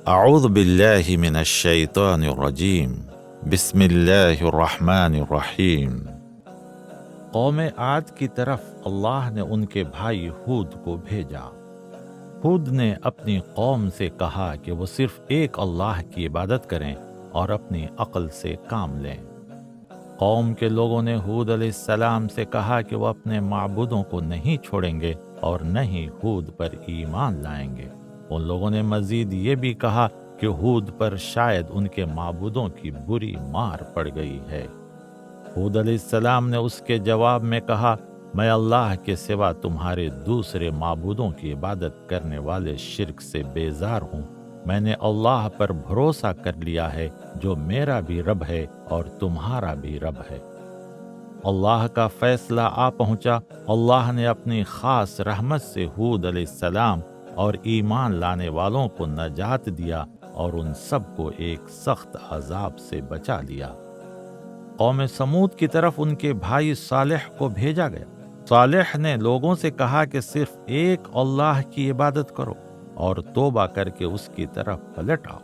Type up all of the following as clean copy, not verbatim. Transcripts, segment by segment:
اعوذ باللہ من الشیطان الرجیم بسم اللہ الرحمن الرحیم۔ قوم عاد کی طرف اللہ نے ان کے بھائی ہود کو بھیجا۔ ہود نے اپنی قوم سے کہا کہ وہ صرف ایک اللہ کی عبادت کریں اور اپنی عقل سے کام لیں۔ قوم کے لوگوں نے ہود علیہ السلام سے کہا کہ وہ اپنے معبودوں کو نہیں چھوڑیں گے اور نہ ہی ہود پر ایمان لائیں گے۔ ان لوگوں نے مزید یہ بھی کہا کہ ہود پر شاید ان کے معبودوں کی بری مار پڑ گئی ہے۔ ہود علیہ السلام نے اس کے جواب میں کہا، میں اللہ کے سوا تمہارے دوسرے معبودوں کی عبادت کرنے والے شرک سے بیزار ہوں۔ میں نے اللہ پر بھروسہ کر لیا ہے جو میرا بھی رب ہے اور تمہارا بھی رب ہے۔ اللہ کا فیصلہ آ پہنچا۔ اللہ نے اپنی خاص رحمت سے ہود علیہ السلام اور ایمان لانے والوں کو نجات دیا اور ان سب کو ایک سخت عذاب سے بچا لیا۔ قوم سمود کی طرف ان کے بھائی صالح کو بھیجا گیا۔ صالح نے لوگوں سے کہا کہ صرف ایک اللہ کی عبادت کرو اور توبہ کر کے اس کی طرف پلٹ آؤ۔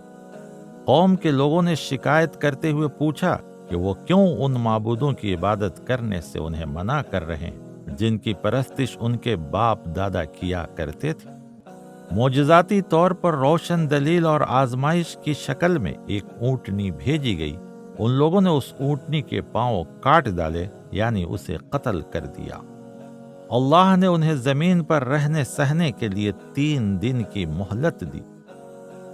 قوم کے لوگوں نے شکایت کرتے ہوئے پوچھا کہ وہ کیوں ان معبودوں کی عبادت کرنے سے انہیں منع کر رہے ہیں جن کی پرستش ان کے باپ دادا کیا کرتے تھے۔ معجزاتی طور پر روشن دلیل اور آزمائش کی شکل میں ایک اونٹنی بھیجی گئی۔ ان لوگوں نے اس اونٹنی کے پاؤں کاٹ ڈالے، یعنی اسے قتل کر دیا۔ اللہ نے انہیں زمین پر رہنے سہنے کے لیے 3 دن کی مہلت دی۔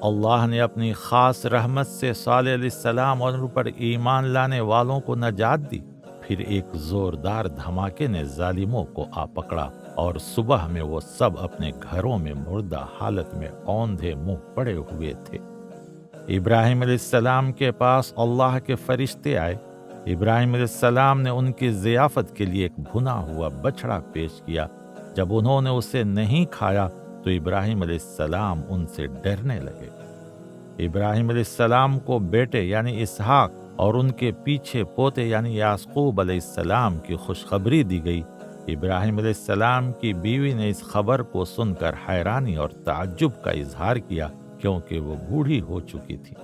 اللہ نے اپنی خاص رحمت سے صالح علیہ السلام اور ان پر ایمان لانے والوں کو نجات دی۔ پھر ایک زوردار دھماکے نے ظالموں کو آ پکڑا اور صبح میں وہ سب اپنے گھروں میں مردہ حالت میں اوندھے منہ پڑے ہوئے تھے۔ ابراہیم علیہ السلام کے پاس اللہ کے فرشتے آئے۔ ابراہیم علیہ السلام نے ان کی ضیافت کے لیے ایک بھنا ہوا بچڑا پیش کیا۔ جب انہوں نے اسے نہیں کھایا تو ابراہیم علیہ السلام ان سے ڈرنے لگے۔ ابراہیم علیہ السلام کو بیٹے یعنی اسحاق اور ان کے پیچھے پوتے یعنی یعقوب علیہ السلام کی خوشخبری دی گئی۔ ابراہیم علیہ السلام کی بیوی نے اس خبر کو سن کر حیرانی اور تعجب کا اظہار کیا کیونکہ وہ بوڑھی ہو چکی تھی۔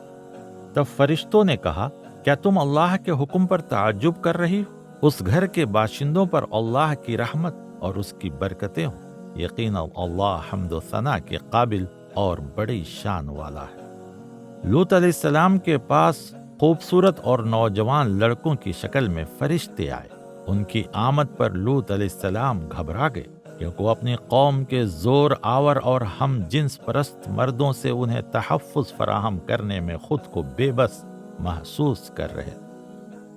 تب فرشتوں نے کہا، کیا تم اللہ کے حکم پر تعجب کر رہی ہو؟ اس گھر کے باشندوں پر اللہ کی رحمت اور اس کی برکتیں ہوں۔ یقیناً اللہ حمد و ثنا کے قابل اور بڑی شان والا ہے۔ لوط علیہ السلام کے پاس خوبصورت اور نوجوان لڑکوں کی شکل میں فرشتے آئے۔ ان کی آمد پر لوط علیہ السلام گھبرا گئے کیونکہ وہ اپنی قوم کے زور آور اور ہم جنس پرست مردوں سے انہیں تحفظ فراہم کرنے میں خود کو بے بس محسوس کر رہے۔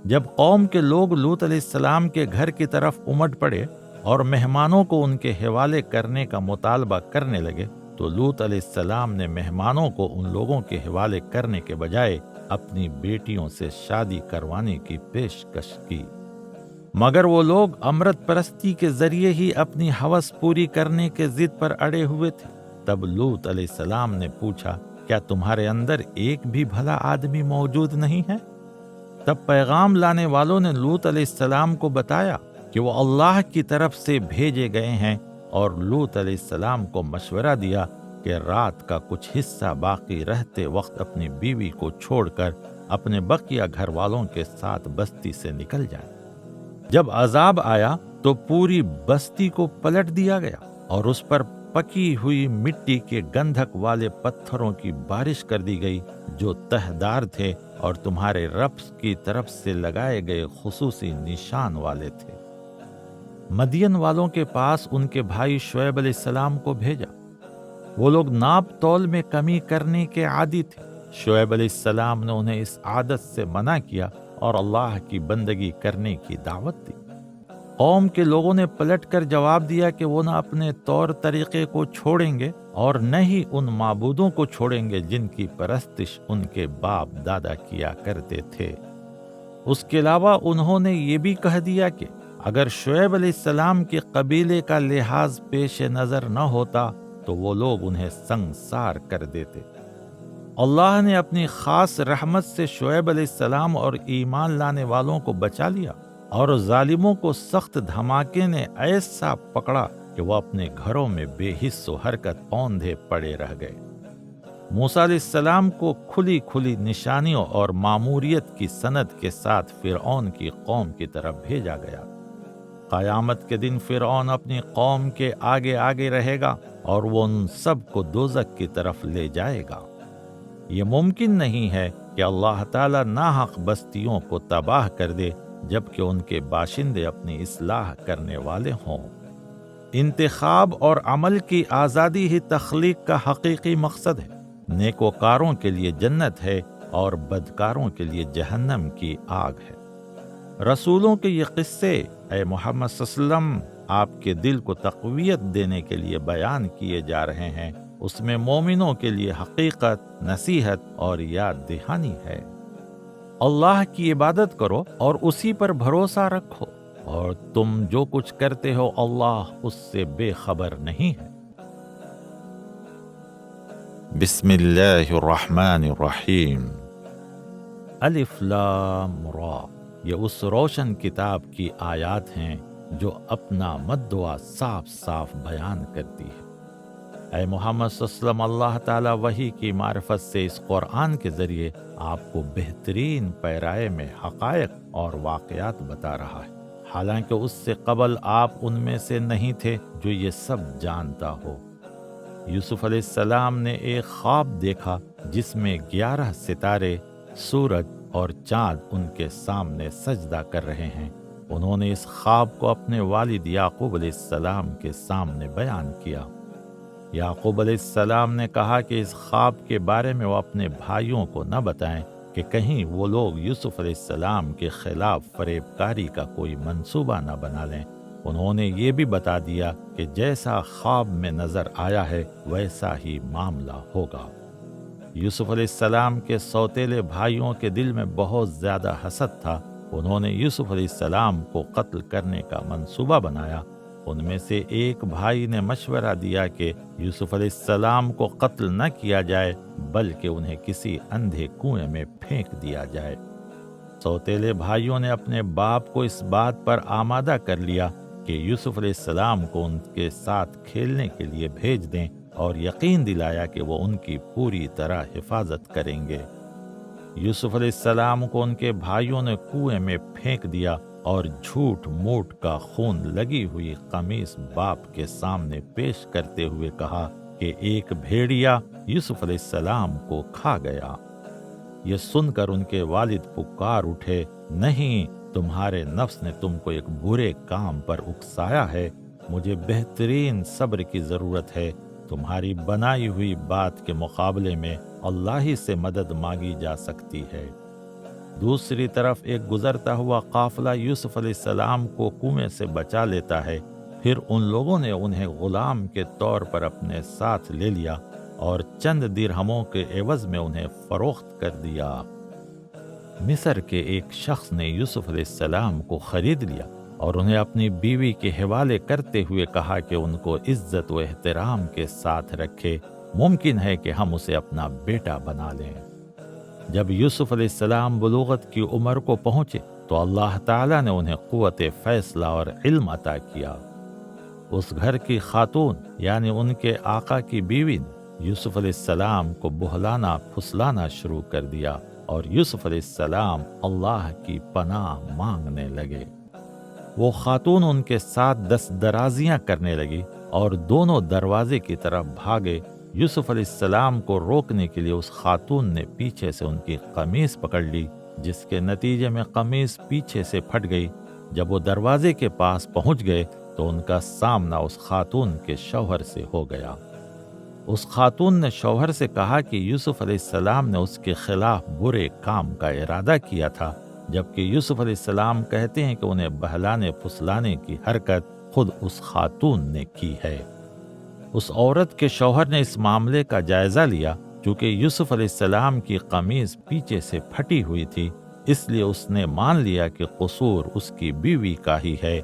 جب قوم کے لوگ لوط علیہ السلام کے گھر کی طرف امٹ پڑے اور مہمانوں کو ان کے حوالے کرنے کا مطالبہ کرنے لگے تو لوط علیہ السلام نے مہمانوں کو ان لوگوں کے حوالے کرنے کے بجائے اپنی بیٹیوں سے شادی کروانے کی پیشکش کی، مگر وہ لوگ امرت پرستی کے ذریعے ہی اپنی ہوس پوری کرنے کے ضد پر اڑے ہوئے تھے۔ تب لوط علیہ السلام نے پوچھا، کیا تمہارے اندر ایک بھی بھلا آدمی موجود نہیں ہے؟ تب پیغام لانے والوں نے لوط علیہ السلام کو بتایا کہ وہ اللہ کی طرف سے بھیجے گئے ہیں، اور لوط علیہ السلام کو مشورہ دیا کہ رات کا کچھ حصہ باقی رہتے وقت اپنی بیوی کو چھوڑ کر اپنے بقیہ گھر والوں کے ساتھ بستی سے نکل جائے۔ جب عذاب آیا تو پوری بستی کو پلٹ دیا گیا اور اس پر پکی ہوئی مٹی کے گندھک والے پتھروں کی بارش کر دی گئی جو تہدار تھے اور تمہارے رب کی طرف سے لگائے گئے خصوصی نشان والے تھے۔ مدین والوں کے پاس ان کے بھائی شعیب علیہ السلام کو بھیجا۔ وہ لوگ ناپ تول میں کمی کرنے کے عادی تھے۔ شعیب علیہ السلام نے انہیں اس عادت سے منع کیا اور اللہ کی بندگی کرنے کی دعوت دی۔ قوم کے لوگوں نے پلٹ کر جواب دیا کہ وہ نہ اپنے طور طریقے کو چھوڑیں گے اور نہ ہی ان معبودوں کو چھوڑیں گے جن کی پرستش ان کے باپ دادا کیا کرتے تھے۔ اس کے علاوہ انہوں نے یہ بھی کہہ دیا کہ اگر شعیب علیہ السلام کے قبیلے کا لحاظ پیش نظر نہ ہوتا تو وہ لوگ انہیں سنگسار کر دیتے۔ اللہ نے اپنی خاص رحمت سے شعیب علیہ السلام اور ایمان لانے والوں کو بچا لیا، اور ظالموں کو سخت دھماکے نے ایسا پکڑا کہ وہ اپنے گھروں میں بے حس و حرکت اوندھے پڑے رہ گئے۔ موسیٰ علیہ السلام کو کھلی کھلی نشانیوں اور ماموریت کی سند کے ساتھ فرعون کی قوم کی طرف بھیجا گیا۔ قیامت کے دن فرعون اپنی قوم کے آگے آگے رہے گا اور وہ ان سب کو دوزخ کی طرف لے جائے گا۔ یہ ممکن نہیں ہے کہ اللہ تعالیٰ ناحق بستیوں کو تباہ کر دے جبکہ ان کے باشندے اپنی اصلاح کرنے والے ہوں۔ انتخاب اور عمل کی آزادی ہی تخلیق کا حقیقی مقصد ہے۔ نیکوکاروں کے لیے جنت ہے اور بدکاروں کے لیے جہنم کی آگ ہے۔ رسولوں کے یہ قصے اے محمد صلی اللہ علیہ وسلم آپ کے دل کو تقویت دینے کے لیے بیان کیے جا رہے ہیں۔ اس میں مومنوں کے لیے حقیقت، نصیحت اور یاد دہانی ہے۔ اللہ کی عبادت کرو اور اسی پر بھروسہ رکھو، اور تم جو کچھ کرتے ہو اللہ اس سے بے خبر نہیں ہے۔ بسم اللہ الرحمن الرحیم۔ الف لام را، یہ اس روشن کتاب کی آیات ہیں جو اپنا مدعا صاف صاف بیان کرتی ہے۔ اے محمد صلی اللہ علیہ وسلم، اللہ تعالیٰ وحی کی معرفت سے اس قرآن کے ذریعے آپ کو بہترین پیرائے میں حقائق اور واقعات بتا رہا ہے، حالانکہ اس سے قبل آپ ان میں سے نہیں تھے جو یہ سب جانتا ہو۔ یوسف علیہ السلام نے ایک خواب دیکھا جس میں 11 ستارے، سورج اور چاند ان کے سامنے سجدہ کر رہے ہیں۔ انہوں نے اس خواب کو اپنے والد یعقوب علیہ السلام کے سامنے بیان کیا۔ یعقوب علیہ السلام نے کہا کہ اس خواب کے بارے میں وہ اپنے بھائیوں کو نہ بتائیں کہ کہیں وہ لوگ یوسف علیہ السلام کے خلاف فریب کاری کا کوئی منصوبہ نہ بنا لیں۔ انہوں نے یہ بھی بتا دیا کہ جیسا خواب میں نظر آیا ہے ویسا ہی معاملہ ہوگا۔ یوسف علیہ السلام کے سوتیلے بھائیوں کے دل میں بہت زیادہ حسد تھا۔ انہوں نے یوسف علیہ السلام کو قتل کرنے کا منصوبہ بنایا۔ ان میں سے ایک بھائی نے مشورہ دیا کہ یوسف علیہ السلام کو قتل نہ کیا جائے بلکہ انہیں کسی اندھے کنویں میں پھینک دیا جائے۔ سوتیلے بھائیوں نے اپنے باپ کو اس بات پر آمادہ کر لیا کہ یوسف علیہ السلام کو ان کے ساتھ کھیلنے کے لیے بھیج دیں، اور یقین دلایا کہ وہ ان کی پوری طرح حفاظت کریں گے۔ یوسف علیہ السلام کو ان کے بھائیوں نے کنویں میں پھینک دیا اور جھوٹ موٹ کا خون لگی ہوئی قمیص باپ کے سامنے پیش کرتے ہوئے کہا کہ ایک بھیڑیا یوسف علیہ السلام کو کھا گیا۔ یہ سن کر ان کے والد پکار اٹھے، نہیں، تمہارے نفس نے تم کو ایک برے کام پر اکسایا ہے۔ مجھے بہترین صبر کی ضرورت ہے۔ تمہاری بنائی ہوئی بات کے مقابلے میں اللہ ہی سے مدد مانگی جا سکتی ہے۔ دوسری طرف ایک گزرتا ہوا قافلہ یوسف علیہ السلام کو کنویں سے بچا لیتا ہے۔ پھر ان لوگوں نے انہیں غلام کے طور پر اپنے ساتھ لے لیا اور چند درہموں کے عوض میں انہیں فروخت کر دیا۔ مصر کے ایک شخص نے یوسف علیہ السلام کو خرید لیا اور انہیں اپنی بیوی کے حوالے کرتے ہوئے کہا کہ ان کو عزت و احترام کے ساتھ رکھے، ممکن ہے کہ ہم اسے اپنا بیٹا بنا لیں۔ جب یوسف علیہ السلام بلوغت کی عمر کو پہنچے تو اللہ تعالیٰ نے انہیں قوت فیصلہ اور علم عطا کیا۔ اس گھر کی خاتون یعنی ان کے آقا کی بیوی نے یوسف علیہ السلام کو بہلانا پھسلانا شروع کر دیا، اور یوسف علیہ السلام اللہ کی پناہ مانگنے لگے۔ وہ خاتون ان کے ساتھ دست درازیاں کرنے لگی اور دونوں دروازے کی طرف بھاگے۔ یوسف علیہ السلام کو روکنے کے لیے اس خاتون نے پیچھے سے ان کی قمیص پکڑ لی، جس کے نتیجے میں قمیص پیچھے سے پھٹ گئی۔ جب وہ دروازے کے پاس پہنچ گئے تو ان کا سامنا اس خاتون کے شوہر سے ہو گیا۔ اس خاتون نے شوہر سے کہا کہ یوسف علیہ السلام نے اس کے خلاف برے کام کا ارادہ کیا تھا، جبکہ یوسف علیہ السلام کہتے ہیں کہ انہیں بہلانے پھسلانے کی حرکت خود اس خاتون نے کی ہے۔ اس عورت کے شوہر نے اس معاملے کا جائزہ لیا۔ چونکہ یوسف علیہ السلام کی قمیض پیچھے سے پھٹی ہوئی تھی، اس لیے اس نے مان لیا کہ قصور اس کی بیوی کا ہی ہے۔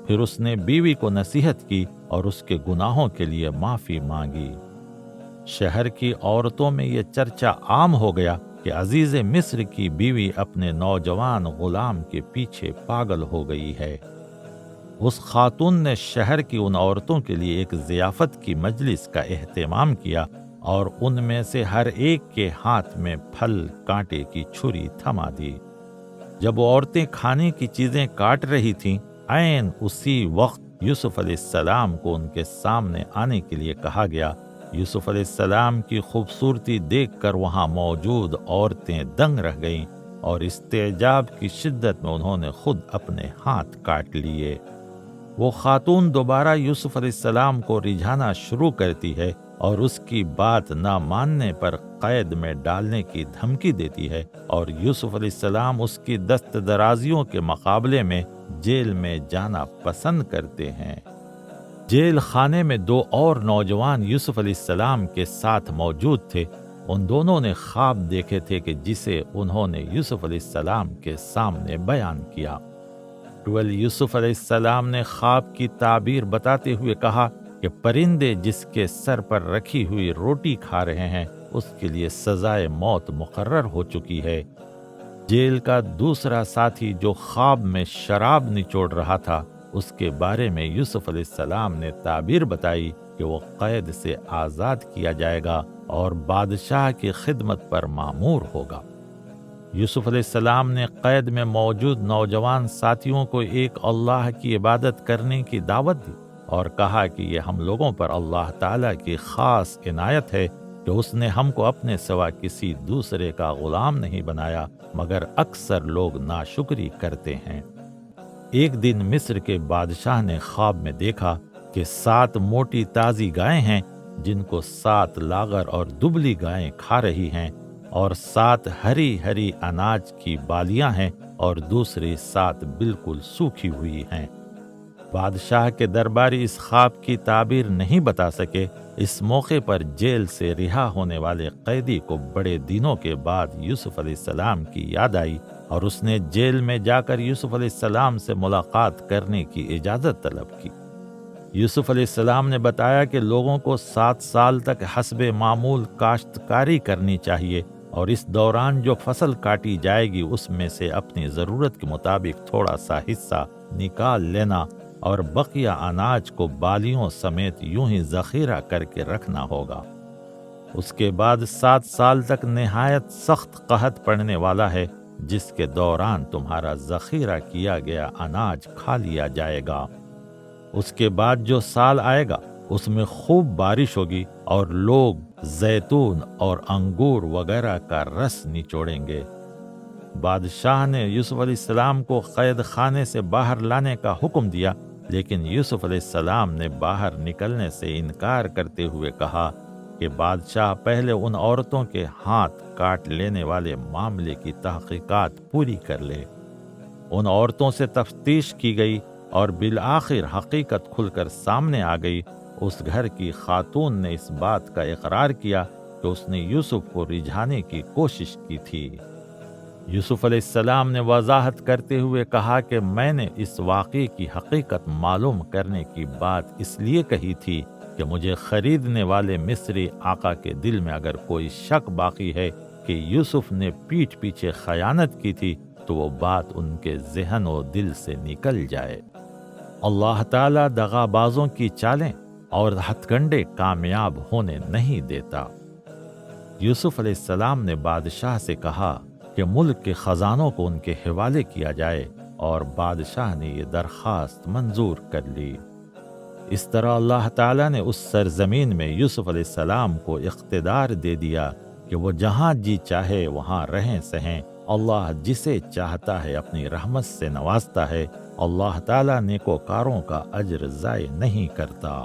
پھر اس نے بیوی کو نصیحت کی اور اس کے گناہوں کے لیے معافی مانگی۔ شہر کی عورتوں میں یہ چرچا عام ہو گیا کہ عزیز مصر کی بیوی اپنے نوجوان غلام کے پیچھے پاگل ہو گئی ہے۔ اس خاتون نے شہر کی ان عورتوں کے لیے ایک ضیافت کی مجلس کا اہتمام کیا اور ان میں سے ہر ایک کے ہاتھ میں پھل کانٹے کی چھری تھما دی۔ جب وہ عورتیں کھانے کی چیزیں کاٹ رہی تھیں، عین اسی وقت یوسف علیہ السلام کو ان کے سامنے آنے کے لیے کہا گیا۔ یوسف علیہ السلام کی خوبصورتی دیکھ کر وہاں موجود عورتیں دنگ رہ گئیں اور استعجاب کی شدت میں انہوں نے خود اپنے ہاتھ کاٹ لیے۔ وہ خاتون دوبارہ یوسف علیہ السلام کو رجھانا شروع کرتی ہے اور اس کی بات نہ ماننے پر قید میں ڈالنے کی دھمکی دیتی ہے، اور یوسف علیہ السلام اس کی دست درازیوں کے مقابلے میں جیل میں جانا پسند کرتے ہیں۔ جیل خانے میں دو اور نوجوان یوسف علیہ السلام کے ساتھ موجود تھے۔ ان دونوں نے خواب دیکھے تھے کہ جسے انہوں نے یوسف علیہ السلام کے سامنے بیان کیا۔ یوسف علیہ السلام نے خواب کی تعبیر بتاتے ہوئے کہا کہ پرندے جس کے سر پر رکھی ہوئی روٹی کھا رہے ہیں اس کے لیے سزائے موت مقرر ہو چکی ہے۔ جیل کا دوسرا ساتھی جو خواب میں شراب نچوڑ رہا تھا، اس کے بارے میں یوسف علیہ السلام نے تعبیر بتائی کہ وہ قید سے آزاد کیا جائے گا اور بادشاہ کی خدمت پر مامور ہوگا۔ یوسف علیہ السلام نے قید میں موجود نوجوان ساتھیوں کو ایک اللہ کی عبادت کرنے کی دعوت دی اور کہا کہ یہ ہم لوگوں پر اللہ تعالیٰ کی خاص عنایت ہے کہ اس نے ہم کو اپنے سوا کسی دوسرے کا غلام نہیں بنایا، مگر اکثر لوگ ناشکری کرتے ہیں۔ ایک دن مصر کے بادشاہ نے خواب میں دیکھا کہ 7 موٹی تازی گائیں ہیں جن کو 7 لاغر اور دبلی گائیں کھا رہی ہیں، اور 7 ہری ہری اناج کی بالیاں ہیں اور دوسری 7 بالکل سوکھی ہوئی ہیں۔ بادشاہ کے درباری اس خواب کی تعبیر نہیں بتا سکے۔ اس موقع پر جیل سے رہا ہونے والے قیدی کو بڑے دنوں کے بعد یوسف علیہ السلام کی یاد آئی اور اس نے جیل میں جا کر یوسف علیہ السلام سے ملاقات کرنے کی اجازت طلب کی۔ یوسف علیہ السلام نے بتایا کہ لوگوں کو 7 سال تک حسب معمول کاشتکاری کرنی چاہیے، اور اس دوران جو فصل کاٹی جائے گی اس میں سے اپنی ضرورت کے مطابق تھوڑا سا حصہ نکال لینا اور بقیہ اناج کو بالیوں سمیت یوں ہی ذخیرہ کر کے رکھنا ہوگا۔ اس کے بعد 7 سال تک نہایت سخت قحط پڑنے والا ہے، جس کے دوران تمہارا ذخیرہ کیا گیا اناج کھا لیا جائے گا۔ اس کے بعد جو سال آئے گا اس میں خوب بارش ہوگی اور لوگ زیتون اور انگور وغیرہ کا رس نچوڑیں گے۔ بادشاہ نے یوسف علیہ السلام کو قید خانے سے باہر لانے کا حکم دیا، لیکن یوسف علیہ السلام نے باہر نکلنے سے انکار کرتے ہوئے کہا کہ بادشاہ پہلے ان عورتوں کے ہاتھ کاٹ لینے والے معاملے کی تحقیقات پوری کر لے۔ ان عورتوں سے تفتیش کی گئی اور بالآخر حقیقت کھل کر سامنے آ گئی۔ اس گھر کی خاتون نے اس بات کا اقرار کیا کہ اس نے یوسف کو رجھانے کی کوشش کی تھی۔ یوسف علیہ السلام نے وضاحت کرتے ہوئے کہا کہ میں نے اس واقعے کی حقیقت معلوم کرنے کی بات اس لیے کہی تھی کہ مجھے خریدنے والے مصری آقا کے دل میں اگر کوئی شک باقی ہے کہ یوسف نے پیٹھ پیچھے خیانت کی تھی تو وہ بات ان کے ذہن و دل سے نکل جائے۔ اللہ تعالیٰ دغا بازوں کی چالیں اور ہتھ کنڈے کامیاب ہونے نہیں دیتا۔ یوسف علیہ السلام نے بادشاہ سے کہا کہ ملک کے خزانوں کو ان کے حوالے کیا جائے، اور بادشاہ نے یہ درخواست منظور کر لی۔ اس طرح اللہ تعالیٰ نے اس سرزمین میں یوسف علیہ السلام کو اقتدار دے دیا کہ وہ جہاں جی چاہے وہاں رہیں سہیں۔ اللہ جسے چاہتا ہے اپنی رحمت سے نوازتا ہے۔ اللہ تعالیٰ نیکوکاروں کا اجر ضائع نہیں کرتا۔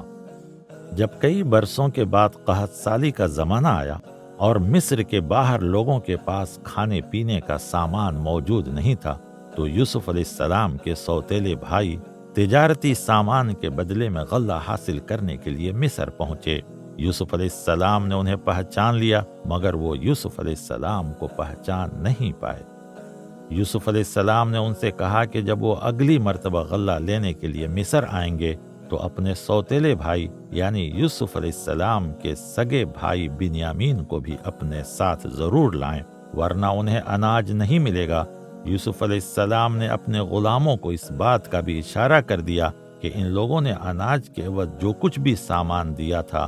جب کئی برسوں کے بعد قحط سالی کا زمانہ آیا اور مصر کے باہر لوگوں کے پاس کھانے پینے کا سامان موجود نہیں تھا، تو یوسف علیہ السلام کے سوتیلے بھائی تجارتی سامان کے بدلے میں غلہ حاصل کرنے کے لیے مصر پہنچے۔ یوسف علیہ السلام نے انہیں پہچان لیا، مگر وہ یوسف علیہ السلام کو پہچان نہیں پائے۔ یوسف علیہ السلام نے ان سے کہا کہ جب وہ اگلی مرتبہ غلہ لینے کے لیے مصر آئیں گے تو اپنے سوتیلے بھائی یعنی یوسف علیہ السلام کے سگے بھائی بنیامین کو بھی اپنے ساتھ ضرور لائیں، ورنہ انہیں اناج نہیں ملے گا۔ یوسف علیہ السلام نے اپنے غلاموں کو اس بات کا بھی اشارہ کر دیا کہ ان لوگوں نے اناج کے عوض جو کچھ بھی سامان دیا تھا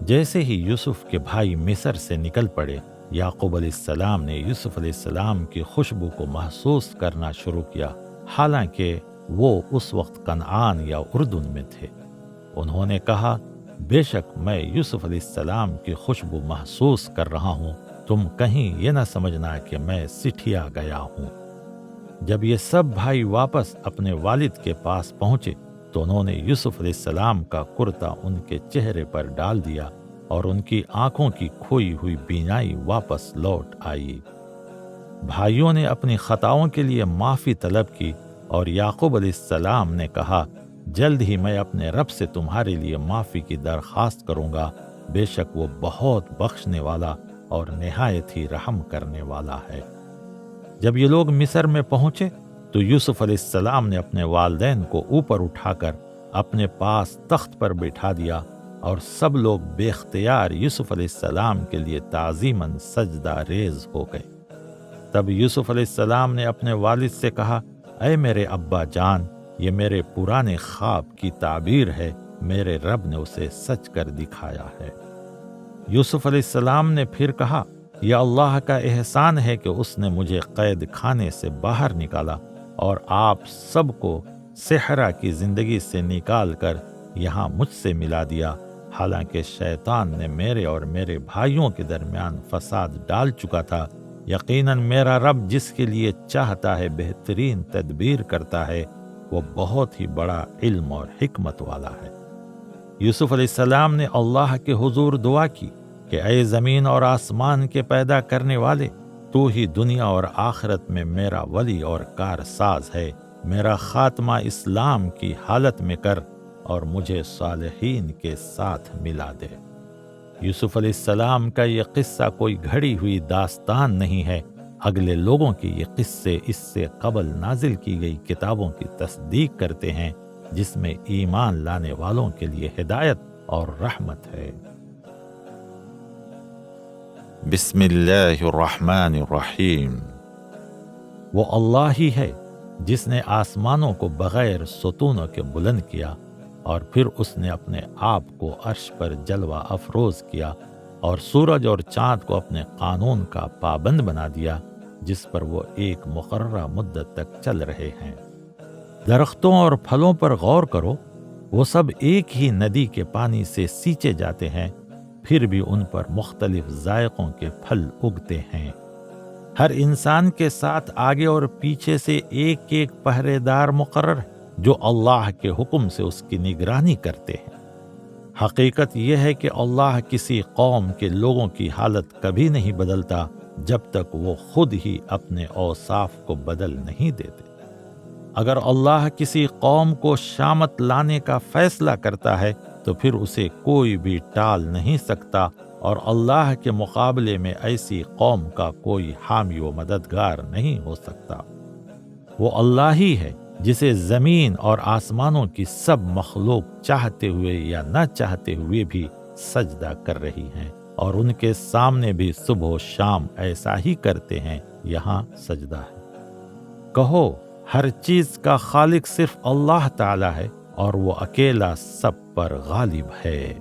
جیسے ہی یوسف کے بھائی مصر سے نکل پڑے، یعقوب علیہ السلام نے یوسف علیہ السلام کی خوشبو کو محسوس کرنا شروع کیا، حالانکہ وہ اس وقت کنعان یا اردن میں تھے۔ انہوں نے کہا، بے شک میں یوسف علیہ السلام کی خوشبو محسوس کر رہا ہوں، تم کہیں یہ نہ سمجھنا کہ میں سٹھیا گیا ہوں۔ جب یہ سب بھائی واپس اپنے والد کے پاس پہنچے تو انہوں نے یوسف علیہ السلام کا کرتا ان کے چہرے پر ڈال دیا اور ان کی آنکھوں کی کھوئی ہوئی بینائی واپس لوٹ آئی۔ بھائیوں نے اپنی خطاؤں کے لیے معافی طلب کی اور یعقوب علیہ السلام نے کہا، جلد ہی میں اپنے رب سے تمہارے لیے معافی کی درخواست کروں گا، بے شک وہ بہت بخشنے والا اور نہایت ہی رحم کرنے والا ہے۔ جب یہ لوگ مصر میں پہنچے تو یوسف علیہ السلام نے اپنے والدین کو اوپر اٹھا کر اپنے پاس تخت پر بٹھا دیا اور سب لوگ بے اختیار یوسف علیہ السلام کے لیے تعظیماً سجدہ ریز ہو گئے۔ تب یوسف علیہ السلام نے اپنے والد سے کہا، اے میرے ابا جان، یہ میرے پرانے خواب کی تعبیر ہے، میرے رب نے اسے سچ کر دکھایا ہے۔ یوسف علیہ السلام نے پھر کہا، یہ اللہ کا احسان ہے کہ اس نے مجھے قید خانے سے باہر نکالا اور آپ سب کو صحرا کی زندگی سے نکال کر یہاں مجھ سے ملا دیا، حالانکہ شیطان نے میرے اور میرے بھائیوں کے درمیان فساد ڈال چکا تھا۔ یقیناً میرا رب جس کے لیے چاہتا ہے بہترین تدبیر کرتا ہے، وہ بہت ہی بڑا علم اور حکمت والا ہے۔ یوسف علیہ السلام نے اللہ کے حضور دعا کی کہ اے زمین اور آسمان کے پیدا کرنے والے، تو ہی دنیا اور آخرت میں میرا ولی اور کارساز ہے، میرا خاتمہ اسلام کی حالت میں کر اور مجھے صالحین کے ساتھ ملا دے۔ یوسف علیہ السلام کا یہ قصہ کوئی گھڑی ہوئی داستان نہیں ہے، اگلے لوگوں کے یہ قصے اس سے قبل نازل کی گئی کتابوں کی تصدیق کرتے ہیں، جس میں ایمان لانے والوں کے لیے ہدایت اور رحمت ہے۔ بسم اللہ الرحمن الرحیم۔ وہ اللہ ہی ہے جس نے آسمانوں کو بغیر ستونوں کے بلند کیا اور پھر اس نے اپنے آپ کو عرش پر جلوہ افروز کیا اور سورج اور چاند کو اپنے قانون کا پابند بنا دیا، جس پر وہ ایک مقررہ مدت تک چل رہے ہیں۔ درختوں اور پھلوں پر غور کرو، وہ سب ایک ہی ندی کے پانی سے سینچے جاتے ہیں، پھر بھی ان پر مختلف ذائقوں کے پھل اگتے ہیں۔ ہر انسان کے ساتھ آگے اور پیچھے سے ایک ایک پہرے دار مقرر ہے جو اللہ کے حکم سے اس کی نگرانی کرتے ہیں۔ حقیقت یہ ہے کہ اللہ کسی قوم کے لوگوں کی حالت کبھی نہیں بدلتا جب تک وہ خود ہی اپنے اوصاف کو بدل نہیں دیتے۔ اگر اللہ کسی قوم کو شامت لانے کا فیصلہ کرتا ہے تو پھر اسے کوئی بھی ٹال نہیں سکتا، اور اللہ کے مقابلے میں ایسی قوم کا کوئی حامی و مددگار نہیں ہو سکتا۔ وہ اللہ ہی ہے جسے زمین اور آسمانوں کی سب مخلوق چاہتے ہوئے یا نہ چاہتے ہوئے بھی سجدہ کر رہی ہیں، اور ان کے سامنے بھی صبح و شام ایسا ہی کرتے ہیں، یہاں سجدہ ہے۔ کہو، ہر چیز کا خالق صرف اللہ تعالی ہے، اور وہ اکیلا سب پر غالب ہے۔